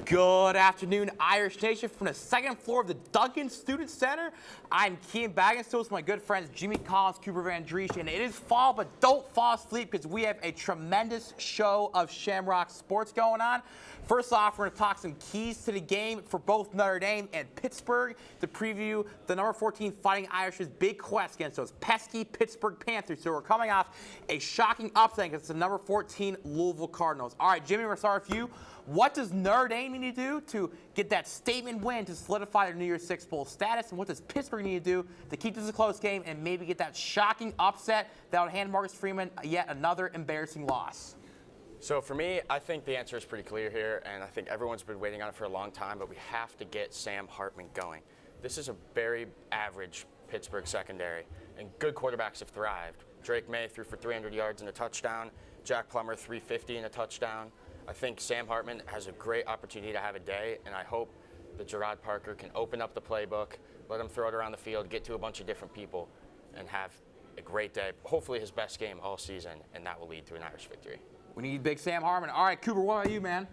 Good afternoon, Irish Nation, from the second floor of the Duncan Student Center. I'm Kean Baggins, still with my good friends Jimmy Collins, Cooper Van Driesch, and it is fall, but don't fall asleep because we have a tremendous show of Shamrock sports going on. First off, we're going to talk some keys to the game for both Notre Dame and Pittsburgh to preview the number 14 Fighting Irish's big quest against those pesky Pittsburgh Panthers. So we're coming off a shocking upset against the number 14 Louisville Cardinals. All right, Jimmy, we're going to start with you. What does Notre Dame need to do to get that statement win to solidify their New Year's Six Bowl status? And what does Pittsburgh need to do to keep this a close game and maybe get that shocking upset that would hand Marcus Freeman yet another embarrassing loss? So for me, I think the answer is pretty clear here, and I think everyone's been waiting on it for a long time, but we have to get Sam Hartman going. This is a very average Pittsburgh secondary, and good quarterbacks have thrived. Drake May threw for 300 yards and a touchdown. Jack Plummer, 350 and a touchdown. I think Sam Hartman has a great opportunity to have a day, and I hope that Gerard Parker can open up the playbook, let him throw it around the field, get to a bunch of different people, and have a great day. Hopefully his best game all season, and that will lead to an Irish victory. We need big Sam Hartman. All right, Cooper, what about you, man?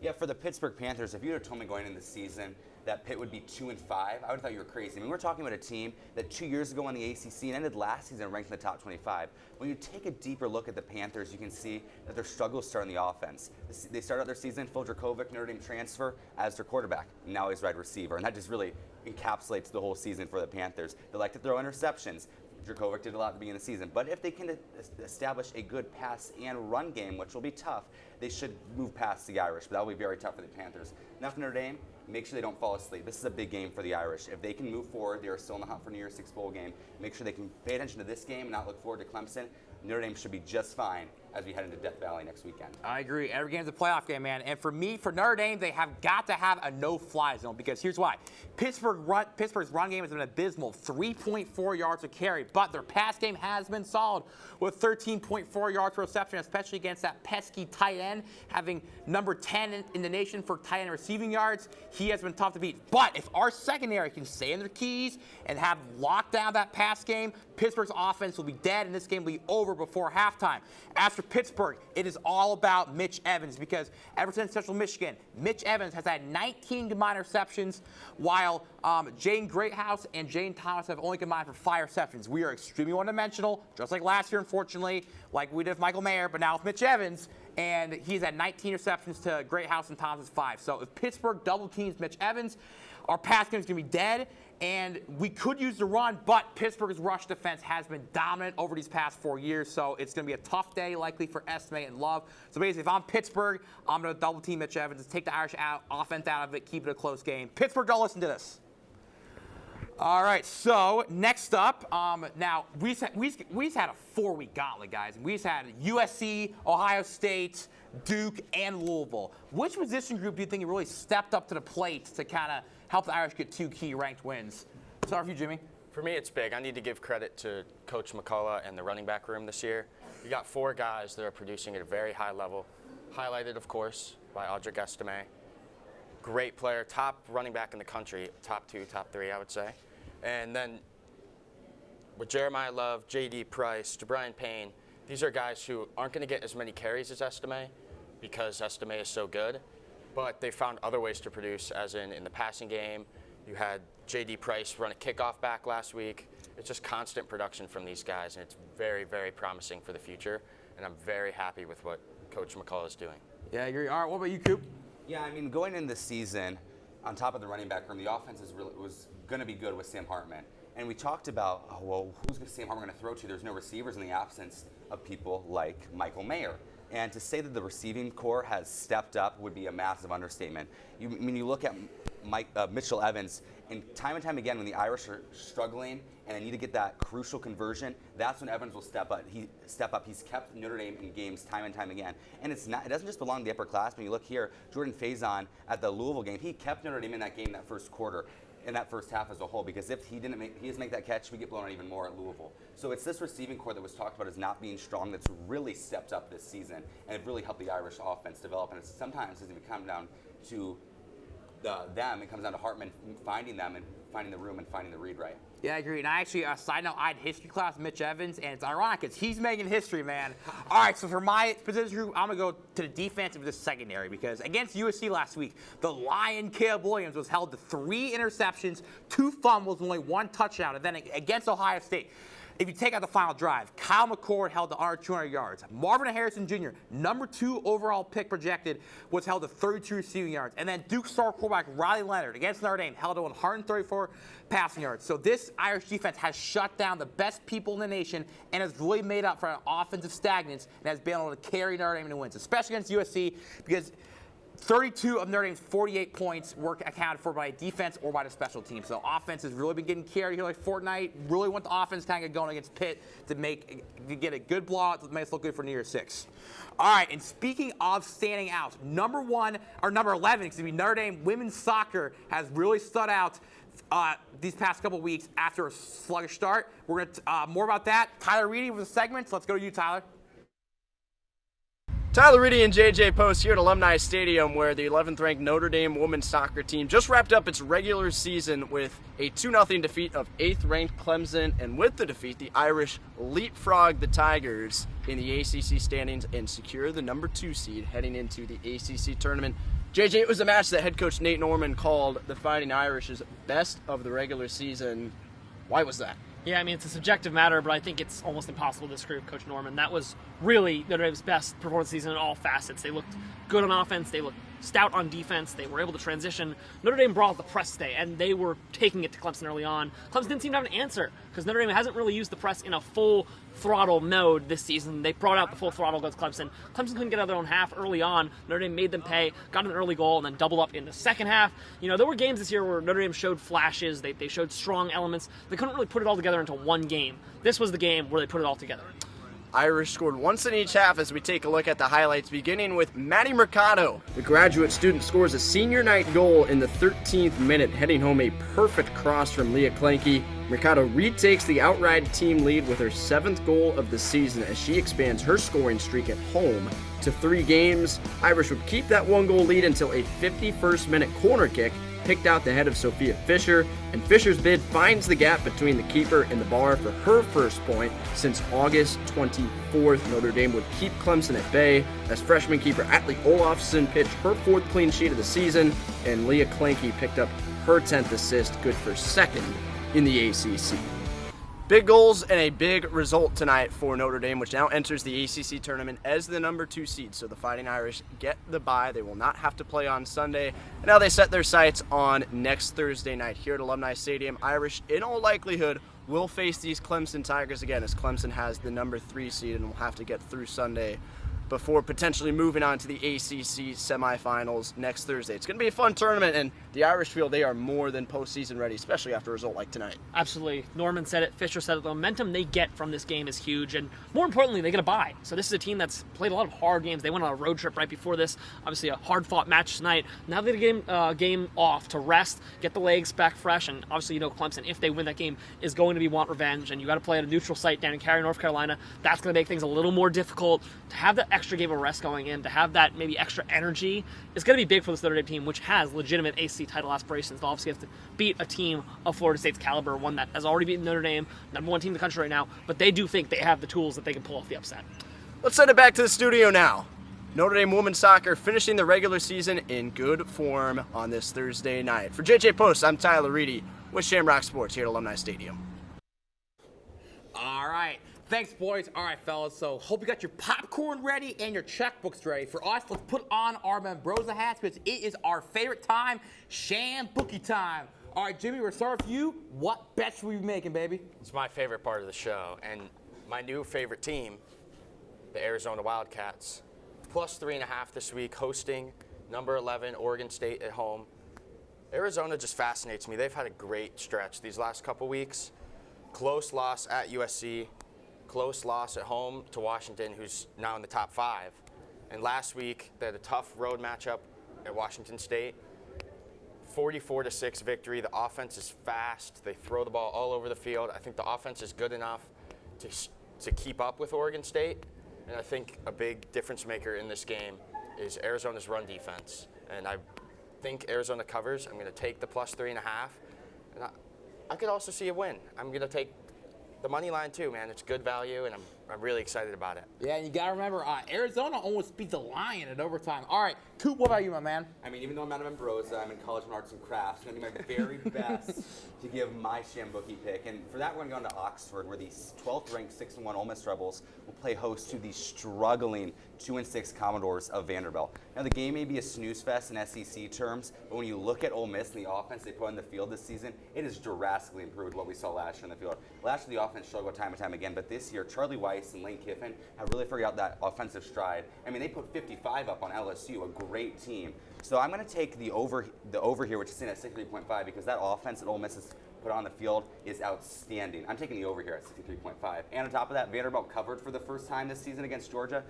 Yeah, for the Pittsburgh Panthers, if you had told me going into the season that Pitt would be 2-5, I would have thought you were crazy. I mean, we're talking about a team that 2 years ago won the ACC and ended last season ranked in the top 25. When you take a deeper look at the Panthers, you can see that their struggles start on the offense. They started out their season, Phil Dracovic, Notre Dame transfer, as their quarterback. Now he's wide receiver, and that just really encapsulates the whole season for the Panthers. They like to throw interceptions. Dracovic did a lot at the beginning of the season. But if they can establish a good pass and run game, which will be tough, they should move past the Irish. But that will be very tough for the Panthers. Now for Notre Dame, make sure they don't fall asleep. This is a big game for the Irish. If they can move forward, they are still in the hunt for New Year's Six Bowl game. Make sure they can pay attention to this game and not look forward to Clemson. Notre Dame should be just fine as we head into Death Valley next weekend. I agree. Every game's a playoff game, man. And for me, for Notre Dame, they have got to have a no-fly zone because here's why. Pittsburgh's run game has been abysmal, 3.4 yards a carry, but their pass game has been solid with 13.4 yards per reception, especially against that pesky tight end, having number 10 in the nation for tight end receiving yards. He has been tough to beat. But if our secondary can stay in their keys and have locked down that pass game, Pittsburgh's offense will be dead, and this game will be over before halftime. As for Pittsburgh, it is all about Mitch Evans because ever since Central Michigan, Mitch Evans has had 19 combined receptions, while Jane Greathouse and Jane Thomas have only combined for 5 receptions. We are extremely one-dimensional, just like last year, unfortunately, like we did with Michael Mayer, but now with Mitch Evans, and he's at 19 receptions to Greathouse and Thomas' 5. So if Pittsburgh double teams Mitch Evans, our pass game is going to be dead, and we could use the run, but Pittsburgh's rush defense has been dominant over these past 4 years, so it's going to be a tough day likely for Estime and Love. So basically, if I'm Pittsburgh, I'm going to double team Mitch Evans, take the Irish offense out of it, keep it a close game. Pittsburgh, don't listen to this. All right, so next up, now we've had a 4-week gauntlet, guys. We've had USC, Ohio State, Duke, and Louisville. Which position group do you think really stepped up to the plate to kind of help the Irish get 2 key ranked wins? Start with you, Jimmy. For me, it's big. I need to give credit to Coach McCullough and the running back room this year. You got 4 guys that are producing at a very high level, highlighted, of course, by Audric Estime. Great player, top running back in the country, top 2, top 3, I would say. And then with Jeremiah Love, J.D. Price, DeBrian Payne, these are guys who aren't going to get as many carries as Estime because Estime is so good, but they found other ways to produce, as in the passing game. You had J.D. Price run a kickoff back last week. It's just constant production from these guys, and it's very, very promising for the future, and I'm very happy with what Coach McCullough is doing. Yeah, I agree. All right, what about you, Coop? Yeah, I mean, going into the season, on top of the running back room, the offense was going to be good with Sam Hartman. And we talked about, oh, well, who's Sam Hartman going to throw to? There's no receivers in the absence of people like Michael Mayer. And to say that the receiving core has stepped up would be a massive understatement. You look at Mitchell Evans, and time again, when the Irish are struggling and they need to get that crucial conversion, that's when Evans will step up. He's kept Notre Dame in games time and time again. And it doesn't just belong to the upperclassmen. You look here, Jordan Faison at the Louisville game, he kept Notre Dame in that game that first quarter, in that first half as a whole, because if he doesn't make that catch, we get blown out even more at Louisville. So it's this receiving core that was talked about as not being strong that's really stepped up this season, and it really helped the Irish offense develop. And sometimes it doesn't even come down to them. It comes down to Hartman finding them and finding the room and finding the read right. Yeah, I agree. And I actually, side note, I had history class with Mitch Evans, and it's ironic because he's making history, man. All right, so for my position group, I'm going to go to the defense of the secondary because against USC last week, the Lion Caleb Williams was held to 3 interceptions, 2 fumbles, and only 1 touchdown. And then against Ohio State, if you take out the final drive, Kyle McCord held to under 200 yards. Marvin Harrison Jr., number 2 overall pick projected, was held to 32 receiving yards. And then Duke star quarterback Riley Leonard against Notre Dame held to 134 passing yards. So this Irish defense has shut down the best people in the nation and has really made up for an offensive stagnance and has been able to carry Notre Dame into wins, especially against USC because 32 of Notre Dame's 48 points were accounted for by defense or by the special teams. So offense has really been getting carried here like Fortnite. Really want the offense kind of get going against Pitt to get a good blowout to make us look good for New Year's 6. All right, and speaking of standing out, number 11, Notre Dame women's soccer has really stood out these past couple weeks after a sluggish start. We're going to more about that. Tyler Reedy with the segments. Let's go to you, Tyler. Tyler Reedy and JJ Post here at Alumni Stadium, where the 11th ranked Notre Dame women's soccer team just wrapped up its regular season with a 2-0 defeat of 8th ranked Clemson, and with the defeat, the Irish leapfrog the Tigers in the ACC standings and secure the number 2 seed heading into the ACC tournament. JJ, it was a match that head coach Nate Norman called the Fighting Irish's best of the regular season. Why was that? Yeah, I mean, it's a subjective matter, but I think it's almost impossible to disagree with Coach Norman. That was really Notre Dame's best performance season in all facets. They looked good on offense. They looked stout on defense. They were able to transition. Notre Dame brought the press today, and they were taking it to Clemson early on. Clemson didn't seem to have an answer because Notre Dame hasn't really used the press in a full throttle mode this season. They brought out the full throttle against Clemson. Clemson couldn't get out of their own half early on. Notre Dame made them pay, got an early goal, and then doubled up in the second half. You know, there were games this year where Notre Dame showed flashes. They showed strong elements. They couldn't really put it all together into one game. This was the game where they put it all together. Irish scored once in each half as we take a look at the highlights, beginning with Maddie Mercado. The graduate student scores a senior night goal in the 13th minute, heading home a perfect cross from Leah Klenke. Mercado retakes the outright team lead with her 7th goal of the season as she expands her scoring streak at home to 3 games. Irish would keep that 1-goal lead until a 51st minute corner kick picked out the head of Sophia Fisher, and Fisher's bid finds the gap between the keeper and the bar for her first point since August 24th. Notre Dame would keep Clemson at bay as freshman keeper Atlee Olafson pitched her 4th clean sheet of the season, and Leah Klenke picked up her 10th assist, good for 2nd in the ACC. Big goals and a big result tonight for Notre Dame, which now enters the ACC tournament as the number 2 seed. So the Fighting Irish get the bye. They will not have to play on Sunday. And now they set their sights on next Thursday night here at Alumni Stadium. Irish, in all likelihood, will face these Clemson Tigers again, as Clemson has the number 3 seed and will have to get through Sunday before potentially moving on to the ACC semifinals next Thursday. It's going to be a fun tournament, and the Irish feel they are more than postseason ready, especially after a result like tonight. Absolutely. Norman said it, Fisher said it. The momentum they get from this game is huge, and more importantly, they get a bye. So this is a team that's played a lot of hard games. They went on a road trip right before this. Obviously a hard-fought match tonight. Now they get a game off to rest, get the legs back fresh, and obviously, you know, Clemson, if they win that game, is going to want revenge, and you got to play at a neutral site down in Cary, North Carolina. That's going to make things a little more difficult. To have that extra game of rest going in, to have that maybe extra energy, is going to be big for this Notre Dame team, which has legitimate ACC title aspirations. They'll obviously have to beat a team of Florida State's caliber, one that has already beaten Notre Dame, number 1 team in the country right now, but they do think they have the tools that they can pull off the upset. Let's send it back to the studio now. Notre Dame women's soccer finishing the regular season in good form on this Thursday night. For JJ Post, I'm Tyler Reedy with Shamrock Sports here at Alumni Stadium. All right. Thanks, boys. All right, fellas. So hope you got your popcorn ready and your checkbooks ready. For us, let's put on our Membrosa hats because it is our favorite time, Sham Bookie time. All right, Jimmy, we're starting with you. What bets will we be making, baby? It's my favorite part of the show, and my new favorite team, the Arizona Wildcats, plus 3.5 this week, hosting number 11 Oregon State at home. Arizona just fascinates me. They've had a great stretch these last couple weeks. Close loss at USC. Close loss at home to Washington, who's now in the top 5. And last week, they had a tough road matchup at Washington State. 44-6 victory. The offense is fast. They throw the ball all over the field. I think the offense is good enough to keep up with Oregon State. And I think a big difference maker in this game is Arizona's run defense. And I think Arizona covers. I'm going to take the plus 3.5. And I could also see a win. I'm going to take the money line too, man. It's good value, and I'm really excited about it. Yeah, and you got to remember, Arizona almost beat the Lion in overtime. All right, Coop, what about you, my man? I mean, even though I'm out of Ambrosia, I'm in College of Arts and Crafts. I'm going to do my very best to give my Shambookie pick. And for that, we're going to go into Oxford, where the 12th ranked 6-1 Ole Miss Rebels will play host to the struggling 2-6 Commodores of Vanderbilt. Now, the game may be a snooze fest in SEC terms, but when you look at Ole Miss and the offense they put on the field this season, it has drastically improved what we saw last year on the field. Last year, the offense struggled time and time again, but this year, Charlie Weiss and Lane Kiffin have really figured out that offensive stride. I mean, they put 55 up on LSU, a great team. So I'm going to take the over here, which is sitting at 63.5, because that offense that Ole Miss has put on the field is outstanding. I'm taking the over here at 63.5. And on top of that, Vanderbilt covered for the first time this season against Georgia.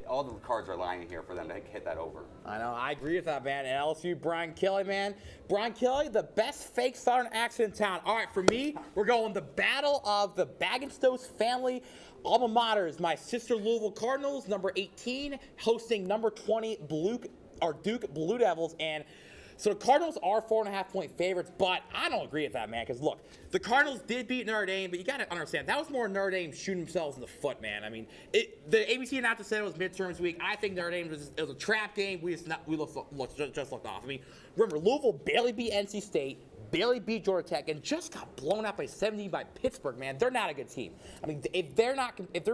All the cards are lining here for them to hit that over. I know, I agree with that, man. And LSU, Brian Kelly, man. Brian Kelly, the best fake Southern accent in town. All right, for me, we're going the battle of the Bagenstos family alma maters. My sister Louisville Cardinals, number 18, hosting number 20 Duke Blue Devils. And so the Cardinals are 4.5-point favorites, but I don't agree with that, man, because look, the Cardinals did beat Notre Dame, but you got to understand, that was more Notre Dame shooting themselves in the foot, man. I mean, the ABC announced said it was midterms week. I think Notre Dame was a trap game. We just looked off. I mean, remember, Louisville barely beat NC State, barely beat Georgia Tech, and just got blown out by 17 by Pittsburgh, man. They're not a good team. I mean, if they're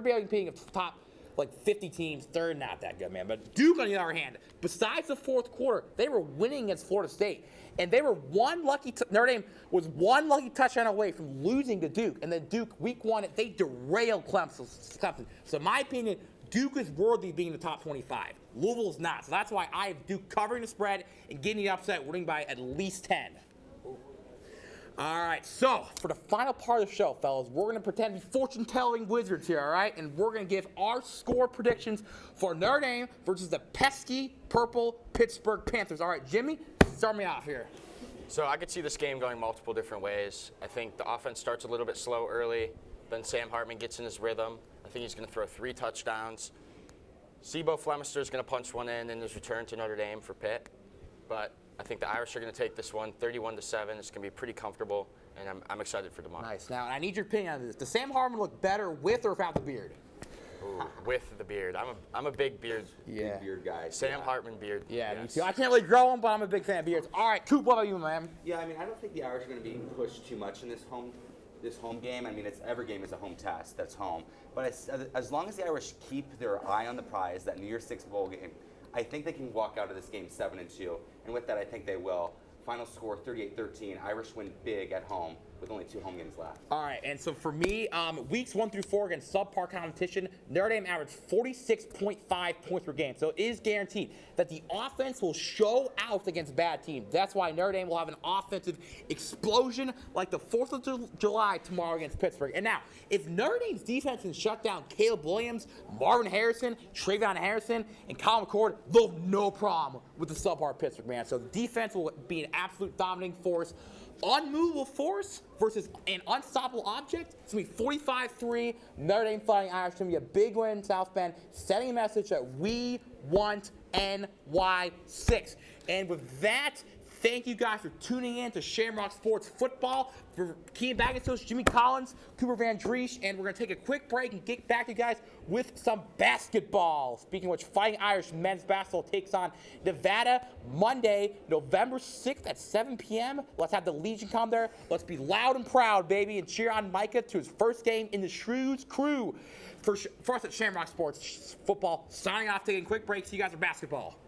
barely competing at the top, like 50 teams, they're not that good, man. But Duke, on the other hand, besides the fourth quarter, they were winning against Florida State. And they were Notre Dame was one lucky touchdown away from losing to Duke. And then Duke, week 1, they derailed Clemson. So in my opinion, Duke is worthy of being in the top 25. Louisville's not. So that's why I have Duke covering the spread and getting the upset, winning by at least 10. All right, so for the final part of the show, fellas, we're going to pretend to be fortune-telling wizards here, all right? And we're going to give our score predictions for Notre Dame versus the pesky purple Pittsburgh Panthers. All right, Jimmy, start me off here. So I could see this game going multiple different ways. I think the offense starts a little bit slow early. Then Sam Hartman gets in his rhythm. I think he's going to throw 3 touchdowns. Sebo Flemister is going to punch one in his return to Notre Dame for Pitt. But I think the Irish are going to take this one 31-7. It's going to be pretty comfortable, and I'm excited for tomorrow. Nice. Now, I need your opinion on this. Does Sam Hartman look better with or without the beard? Ooh, with the beard. I'm a big beard. Yeah. Big beard guy. Sam Hartman beard. Yeah, yes. me too. I can't really grow them, but I'm a big fan of beards. All right, Coop, what about you, man? Yeah, I mean, I don't think the Irish are going to be pushed too much in this home game. I mean, every game is a home test. That's home. But as long as the Irish keep their eye on the prize, that New Year's Six bowl game, I think they can walk out of this game 7-2. And with that, I think they will. Final score 38-13. Irish win big at home with only 2 home games left. All right, and so for me, weeks 1 through 4 against subpar competition, Notre Dame averaged 46.5 points per game. So it is guaranteed that the offense will show out against bad teams. That's why Notre Dame will have an offensive explosion like the 4th of July tomorrow against Pittsburgh. And now, if Notre Dame's defense can shut down Caleb Williams, Marvin Harrison, Travion Harrison, and Colin McCord, they'll have no problem with the subpar Pittsburgh, man. So the defense will be an absolute dominating force. Unmovable force versus an unstoppable object. It's going to be 45-3. Notre Dame Fighting Irish. It's going to be a big win in South Bend, sending a message that we want NY6. And with that, thank you guys for tuning in to Shamrock Sports Football. For Keenan Bagenstos, Jimmy Collins, Cooper Van Driesch, and we're going to take a quick break and get back to you guys with some basketball. Speaking of which, Fighting Irish men's basketball takes on Nevada Monday, November 6th at 7 p.m. Let's have the Legion come there. Let's be loud and proud, baby, and cheer on Micah to his first game in the Shrews crew. For us at Shamrock Sports Football, signing off, taking a quick break. See you guys for basketball.